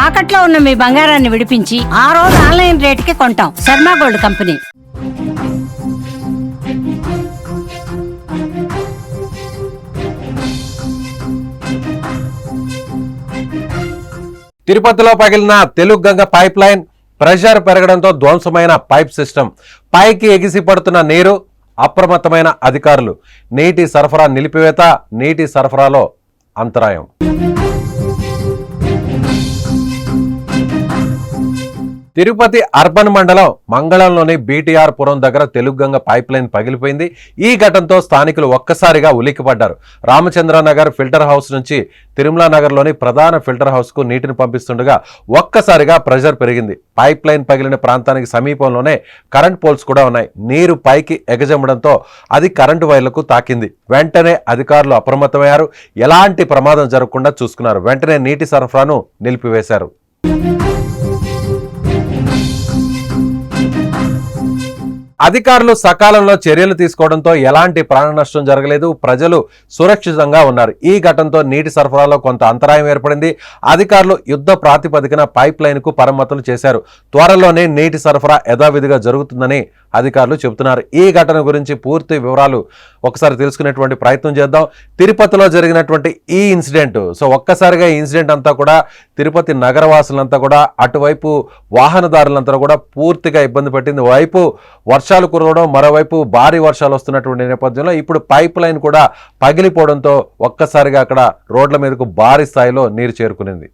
తాకట్లో ఉన్న మీ బంగారాన్ని విడిపించి ఆ రోజు ఆన్లైన్ రేటుకి కొంటాం. Sharma gold company. తిరుపతిలో పగిలిన Telugu Ganga pipe line, pressure పెరగడంతో ధ్వంసమైన పైప్ సిస్టమ్, పైకి ఎగిసి పడుతున్న నీరు, అప్రమత్తమైన అధికారులు, నీటి సరఫరా నిలిపివేత, నీటి సరఫరాలో అంతరాయం. తిరుపతి అర్బన్ మండలం మంగళంలోని బీటీఆర్ పురం దగ్గర తెలుగు గంగ పైప్ లైన్ పగిలిపోయింది. ఈ ఘటనతో స్థానికులు ఒక్కసారిగా ఉలిక్కిపడ్డారు. రామచంద్రనగర్ ఫిల్టర్ హౌస్ నుంచి తిరుమల నగర్లోని ప్రధాన ఫిల్టర్ హౌస్ కు నీటిని పంపిస్తుండగా ఒక్కసారిగా ప్రెషర్ పెరిగింది. పైప్ లైన్ పగిలిన ప్రాంతానికి సమీపంలోనే కరెంట్ పోల్స్ కూడా ఉన్నాయి. నీరు పైకి ఎగజమ్మడంతో అది కరెంటు వైర్లకు తాకింది. వెంటనే అధికారులు అప్రమత్తమయ్యారు. ఎలాంటి ప్రమాదం జరగకుండా చూసుకున్నారు. వెంటనే నీటి సరఫరాను నిలిపివేశారు. అధికారులు సకాలంలో చర్యలు తీసుకోవడంతో ఎలాంటి ప్రాణ నష్టం జరగలేదు. ప్రజలు సురక్షితంగా ఉన్నారు. ఈ ఘటనతో నీటి సరఫరాలో కొంత అంతరాయం ఏర్పడింది. అధికారులు యుద్ధ ప్రాతిపదికన పైప్ లైన్ కు మరమ్మతులు చేశారు. త్వరలోనే నీటి సరఫరా యథావిధిగా జరుగుతుందని అధికారులు చెబుతున్నారు. ఈ ఘటన గురించి పూర్తి వివరాలు ఒకసారి తెలుసుకునేటువంటి ప్రయత్నం చేద్దాం. తిరుపతిలో జరిగినటువంటి ఈ ఇన్సిడెంట్, ఒక్కసారిగా ఈ ఇన్సిడెంట్ అంతా కూడా తిరుపతి నగరవాసులంతా కూడా, అటువైపు వాహనదారులంతా కూడా పూర్తిగా ఇబ్బంది పెట్టింది. వైపు వర్షాలు కురవడం, మరోవైపు భారీ వర్షాలు వస్తున్నటువంటి నేపథ్యంలో ఇప్పుడు పైప్ లైన్ కూడా పగిలిపోవడంతో ఒక్కసారిగా అక్కడ రోడ్ల మీదకు భారీ స్థాయిలో నీరు చేరుకునింది.